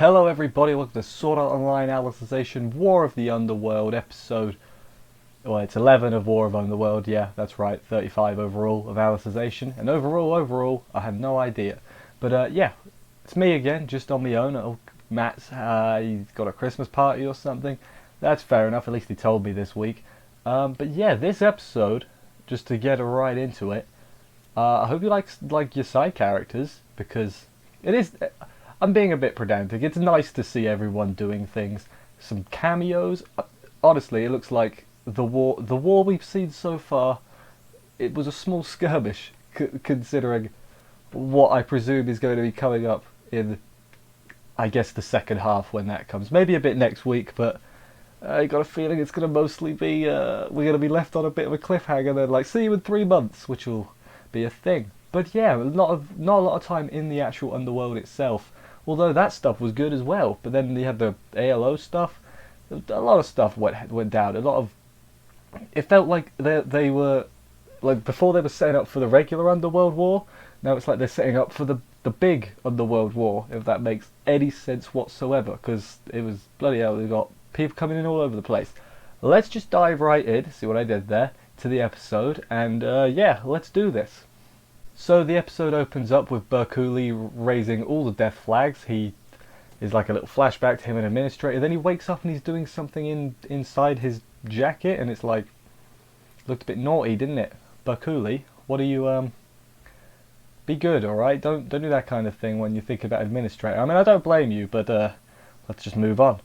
Hello everybody, welcome to Sword Art Online Alicization War of the Underworld episode, well it's 11 of War of Underworld, yeah that's right, 35 overall of Alicization, and overall, I have no idea. But yeah, it's me again, just on my own. Matt's, he's got a Christmas party or something. That's fair enough, at least he told me this week. But yeah, this episode, just to get right into it, I hope you like your side characters, because it is... I'm being a bit pedantic. It's nice to see everyone doing things. Some cameos. Honestly, it looks like the war we've seen so far, it was a small skirmish, considering what I presume is going to be coming up in, I guess, the second half when that comes. Maybe a bit next week, but I got a feeling it's going to mostly be, we're going to be left on a bit of a cliffhanger then, like, see you in 3 months, which will be a thing. But yeah, not a lot of time in the actual underworld itself. Although that stuff was good as well, but then you had the ALO stuff. A lot of stuff went down. A lot of it felt like they were like before they were setting up for the regular Underworld War. Now it's like they're setting up for the big Underworld War, if that makes any sense whatsoever. Because it was bloody hell. They got people coming in all over the place. Let's just dive right in. See what I did there to the episode, and yeah, let's do this. So the episode opens up with Berkuli raising all the death flags. He is like a little flashback to him and Administrator. Then he wakes up and he's doing something inside his jacket, and it's like looked a bit naughty, didn't it? Berkuli, what are you be good, all right? Don't do that kind of thing when you think about Administrator. I mean, I don't blame you, but let's just move on.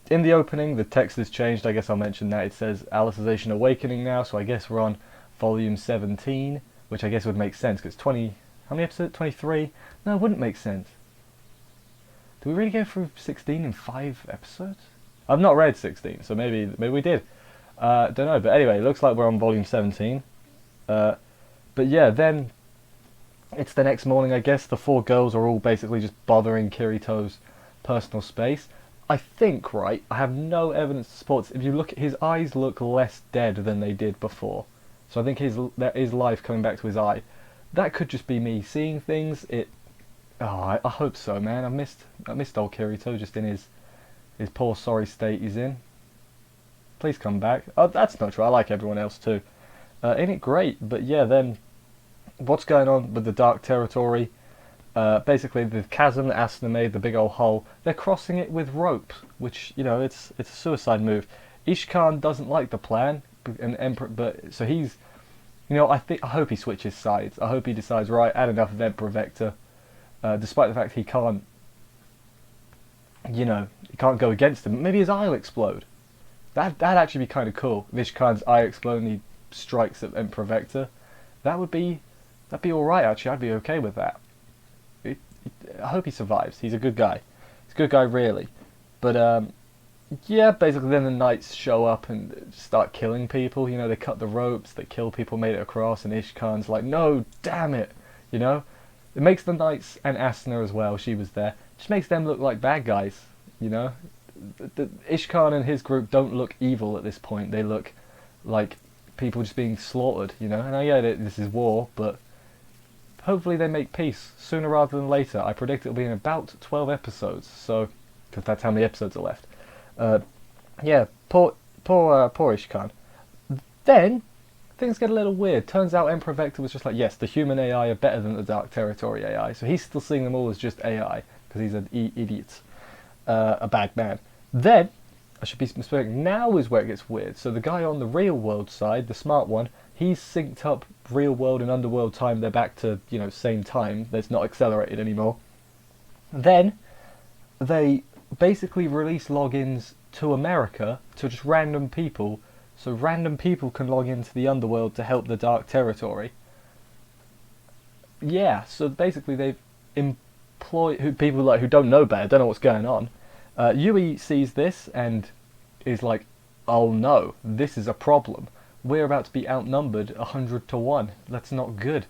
In the opening, the text has changed. I guess I'll mention that. It says Alicization Awakening now, so I guess we're on volume 17. Which I guess would make sense, because 20... How many episodes? 23? No, it wouldn't make sense. Did we really go through 16 in 5 episodes? I've not read 16, so maybe we did. Don't know, but anyway, it looks like we're on volume 17. But yeah, then... It's the next morning, I guess. The 4 girls are all basically just bothering Kirito's personal space. I think, right, I have no evidence to support this. If you look at his eyes, look less dead than they did before. So I think there is life coming back to his eye. That could just be me seeing things. I hope so, man. I missed old Kirito just in his poor sorry state he's in. Please come back. Oh, that's not true. I like everyone else too. Ain't it great? But yeah, then what's going on with the Dark Territory? Basically, the chasm that Asuna made, the big old hole, they're crossing it with ropes, which, you know, it's a suicide move. Ishkan doesn't like the plan. And Emperor, but so he's, you know, I hope he switches sides. I hope he decides, right, had enough of Emperor Vector, despite the fact he can't, you know, he can't go against him. Maybe his eye will explode. That'd actually be kind of cool. Vishkan's eye explode and he strikes at Emperor Vector. That'd be all right. Actually, I'd be okay with that. I hope he survives. He's a good guy. He's a good guy, really. But yeah, basically then the knights show up and start killing people. You know, they cut the ropes, they kill people, made it across, and Ishkan's like, no, damn it, you know? It makes the knights, and Asuna as well, she was there, just makes them look like bad guys, you know? Ishkan and his group don't look evil at this point, they look like people just being slaughtered, you know? And I get it, this is war, but hopefully they make peace sooner rather than later. I predict it'll be in about 12 episodes, so, because that's how many episodes are left. Yeah, poor Ishkan. Then things get a little weird. Turns out Emperor Vector was just like, yes, the human AI are better than the Dark Territory AI, so he's still seeing them all as just AI because he's an idiot, a bad man. Then I should be specific. Now is where it gets weird. So the guy on the real world side, the smart one, he's synced up real world and underworld time. They're back to, you know, same time. It's not accelerated anymore. Then they basically release logins to America to just random people, so random people can log into the underworld to help the Dark Territory. Yeah, so basically they've employed people like who don't know better, don't know what's going on. Yui sees this and is like, oh no, this is a problem. We're about to be outnumbered 100 to 1. That's not good.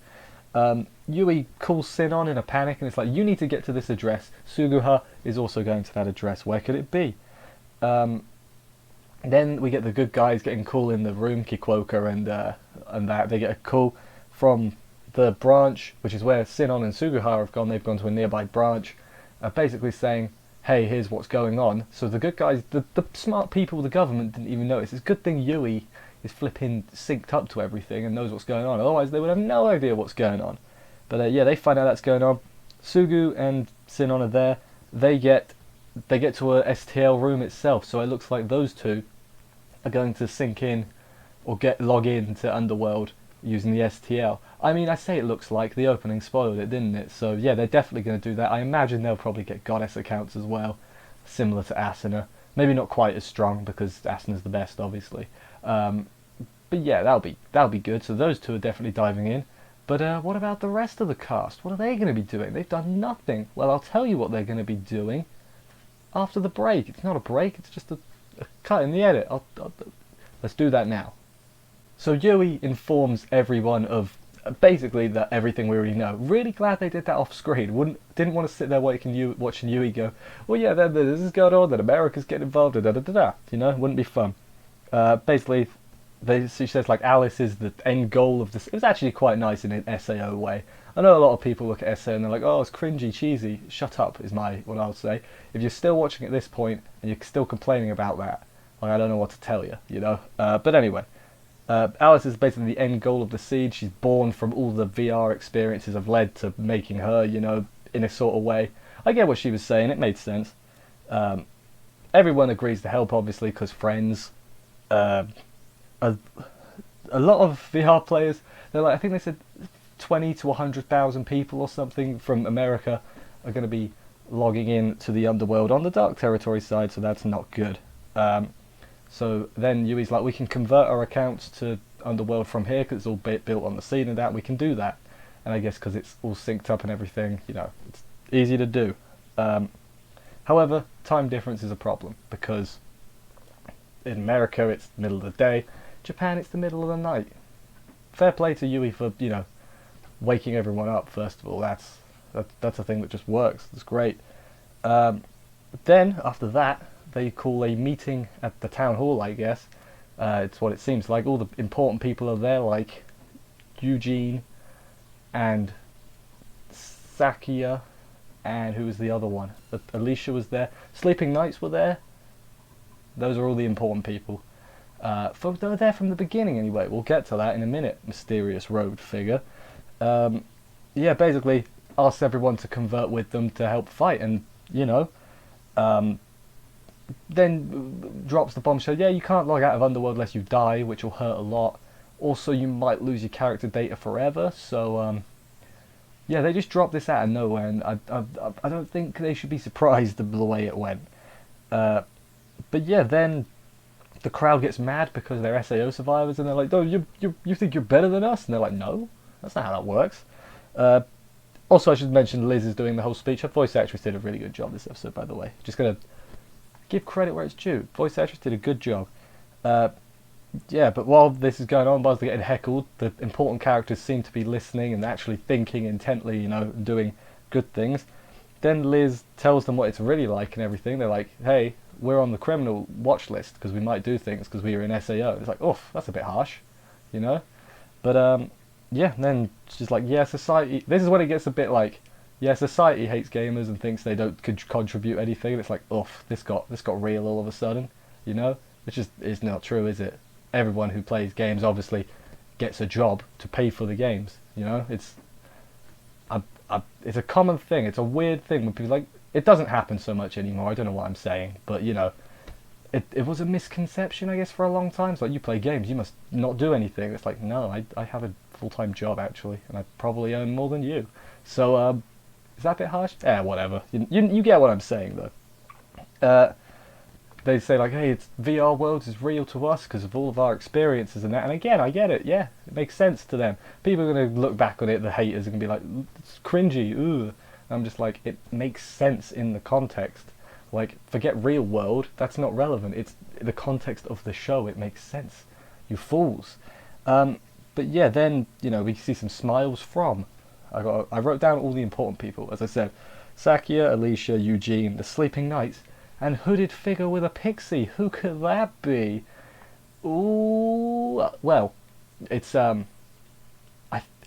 Yui calls Sinon in a panic and it's like, you need to get to this address. Suguha is also going to that address. Where could it be? Then we get the good guys getting call in the room, Kikuoka and that. They get a call from the branch, which is where Sinon and Suguha have gone. They've gone to a nearby branch. basically saying, hey, here's what's going on. So the good guys, the smart people of the government didn't even notice. It's a good thing Yui is flipping synced up to everything and knows what's going on. Otherwise, they would have no idea what's going on. But yeah, they find out that's going on. Sugu and Sinon are there. They get to a STL room itself. So it looks like those two are going to sync in or log in to Underworld using the STL. I mean, I say it looks like, the opening spoiled it, didn't it? So yeah, they're definitely going to do that. I imagine they'll probably get goddess accounts as well, similar to Asuna. Maybe not quite as strong because Asuna's the best, obviously. But yeah, that'll be good. So those two are definitely diving in. But what about the rest of the cast? What are they going to be doing? They've done nothing. Well, I'll tell you what they're going to be doing after the break. It's not a break. It's just a cut in the edit. Let's do that now. So Yui informs everyone of basically that everything we already know. Really glad they did that off screen. Didn't want to sit there watching Yui go, well, yeah, this is going on, that America's getting involved, da da da da. You know, wouldn't be fun. Basically, she says like Alice is the end goal of this. It was actually quite nice in an SAO way. I know a lot of people look at SAO and they're like, oh, it's cringy, cheesy. Shut up is what I'll say. If you're still watching at this point and you're still complaining about that, like, I don't know what to tell you, you know. But anyway. Alice is basically the end goal of the seed. She's born from all the VR experiences have led to making her, you know, in a sort of way. I get what she was saying. It made sense. Everyone agrees to help, obviously, because friends. A lot of VR players, they're like, I think they said 20 to 100,000 people or something from America are going to be logging in to the Underworld on the Dark Territory side, so that's not good. So then Yui's like, we can convert our accounts to Underworld from here because it's all built on the scene and that. We can do that. And I guess because it's all synced up and everything, you know, it's easy to do. However, time difference is a problem because in America it's the middle of the day. Japan, it's the middle of the night. Fair play to Yui for, you know, waking everyone up, first of all. That's a thing that just works. It's great. Then, after that, they call a meeting at the town hall, I guess. It's what it seems like. All the important people are there, like Eugene and Sakia, and who was the other one? Alicia was there. Sleeping Knights were there. Those are all the important people. They were there from the beginning anyway. We'll get to that in a minute, mysterious road figure. Yeah, basically asks everyone to convert with them to help fight, and, you know, then drops the bombshell, yeah, you can't log out of Underworld unless you die, which will hurt a lot. Also, you might lose your character data forever, so, yeah, they just dropped this out of nowhere, and I don't think they should be surprised the way it went. But yeah, then the crowd gets mad because they're SAO survivors, and they're like, oh, you think you're better than us? And they're like, no, that's not how that works. Also, I should mention Liz is doing the whole speech. Her voice actress did a really good job this episode, by the way. Just gonna give credit where it's due. Voice actress did a good job. Yeah, but while this is going on, while they're getting heckled, the important characters seem to be listening and actually thinking intently, you know, and doing good things. Then Liz tells them what it's really like and everything. They're like, hey, we're on the criminal watch list because we might do things because we are in SAO. It's like, oof, that's a bit harsh, you know? But, yeah, and then she's like, yeah, society... This is when it gets a bit like, yeah, society hates gamers and thinks they don't contribute anything. And it's like, oof, this got real all of a sudden, you know? Which is not true, is it? Everyone who plays games obviously gets a job to pay for the games, you know? It's a common thing. It's a weird thing when people like... It doesn't happen so much anymore. I don't know what I'm saying, but, you know, it was a misconception, I guess, for a long time. It's like, you play games, you must not do anything. It's like, no, I have a full-time job, actually, and I probably earn more than you. So, is that a bit harsh? Whatever. You get what I'm saying, though. They say, like, hey, it's VR worlds is real to us because of all of our experiences and that. And again, I get it, yeah. It makes sense to them. People are going to look back on it, the haters are going to be like, it's cringy, ooh. I'm just like, it makes sense in the context. Like, forget real world, that's not relevant. It's the context of the show, it makes sense. You fools. But yeah, then, you know, we see some smiles from... I wrote down all the important people, as I said. Sakia, Alicia, Eugene, the Sleeping Knights, and hooded figure with a pixie. Who could that be? Ooh, well, it's,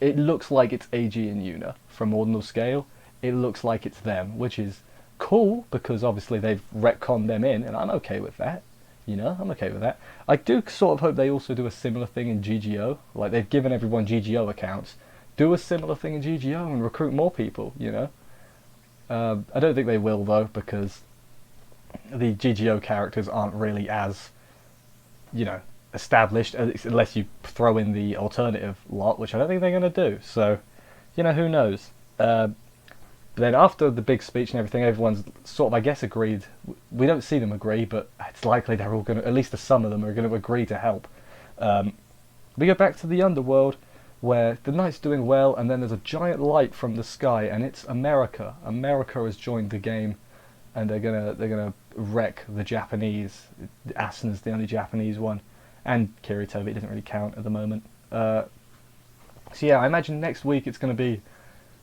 it looks like it's AG and Yuna from Ordinal Scale. It looks like it's them, which is cool because obviously they've retconned them in, and I'm okay with that. I'm okay with that. I do sort of hope they also do a similar thing in GGO. Like they've given everyone GGO accounts. Do a similar thing in GGO and recruit more people. I don't think they will though, because the GGO characters aren't really as established, unless you throw in the alternative lot, which I don't think they're going to do. So, who knows? But then after the big speech and everything, everyone's sort of, I guess, agreed. We don't see them agree, but it's likely they're all going to, at least some of them are going to agree to help. We go back to the underworld, where the knight's doing well, and then there's a giant light from the sky, and it's America. America has joined the game, and they're gonna wreck the Japanese. Asuna's the only Japanese one, and Kiritobi doesn't really count at the moment. So yeah, I imagine next week it's going to be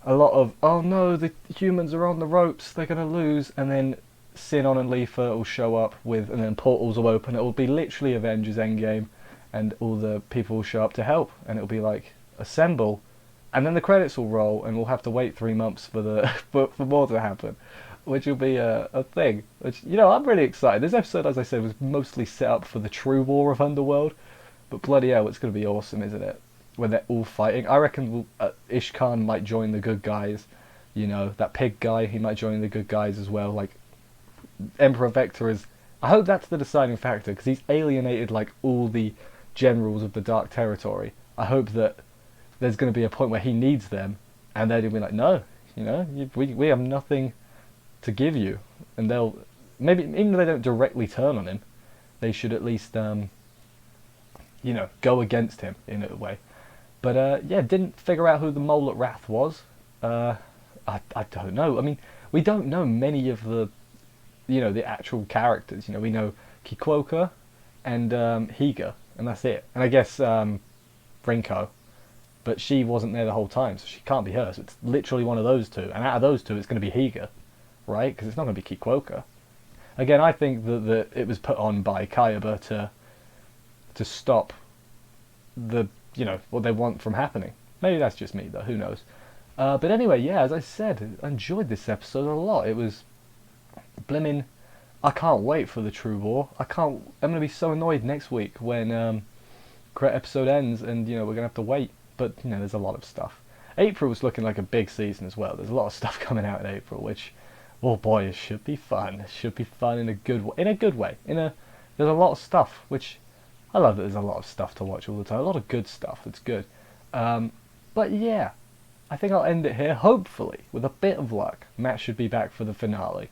a lot of, oh no, the humans are on the ropes, they're going to lose, and then Sinon and Leafa will show up and then portals will open. It will be literally Avengers Endgame, and all the people will show up to help, and it'll be like, assemble, and then the credits will roll, and we'll have to wait 3 months for more to happen, which will be a thing. Which, I'm really excited. This episode, as I said, was mostly set up for the true War of Underworld, but bloody hell, it's going to be awesome, isn't it? When they're all fighting. I reckon Ishkan might join the good guys. That pig guy, he might join the good guys as well. Like, Emperor Vector is... I hope that's the deciding factor, because he's alienated, like, all the generals of the Dark Territory. I hope that there's going to be a point where he needs them, and they're going to be like, no, we have nothing to give you. And they'll... Maybe, even though they don't directly turn on him, they should at least, go against him in a way. But yeah, didn't figure out who the mole at Wrath was. I don't know. I mean, we don't know many of the, the actual characters. We know Kikuoka and Higa, and that's it. And I guess Rinko, but she wasn't there the whole time, so she can't be her. So it's literally one of those two. And out of those two, it's going to be Higa, right? Because it's not going to be Kikuoka. Again, I think that it was put on by Kayaba to stop the what they want from happening. Maybe that's just me though, who knows. But anyway, yeah, as I said, I enjoyed this episode a lot. It was blimmin', I can't wait for the True War. I'm going to be so annoyed next week when episode ends and we're going to have to wait. But there's a lot of stuff. April's looking like a big season as well. There's a lot of stuff coming out in April, which, oh boy, it should be fun. It should be fun in a good way. There's a lot of stuff, which I love that there's a lot of stuff to watch all the time. A lot of good stuff. It's good. But yeah, I think I'll end it here. Hopefully, with a bit of luck, Matt should be back for the finale.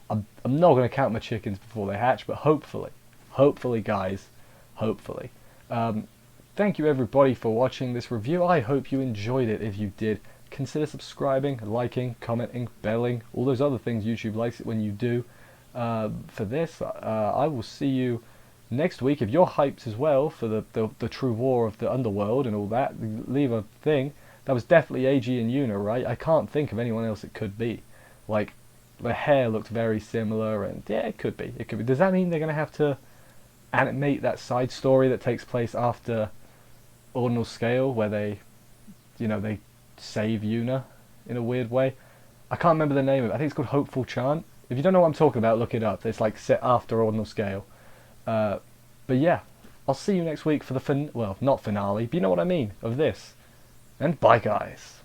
I'm not going to count my chickens before they hatch, but hopefully, guys, hopefully. Thank you everybody for watching this review. I hope you enjoyed it. If you did, consider subscribing, liking, commenting, belling, all those other things YouTube likes it when you do. For this, I will see you next week. If you're hyped as well for the true war of the underworld and all that, leave a thing. That was definitely AG and Yuna, right? I can't think of anyone else it could be. Like, the hair looked very similar, and yeah, it could be. Does that mean they're going to have to animate that side story that takes place after Ordinal Scale, where they save Yuna in a weird way? I can't remember the name of it. I think it's called Hopeful Chant. If you don't know what I'm talking about, look it up. It's like set after Ordinal Scale. But yeah, I'll see you next week for the not finale, but you know what I mean, of this. And bye, guys.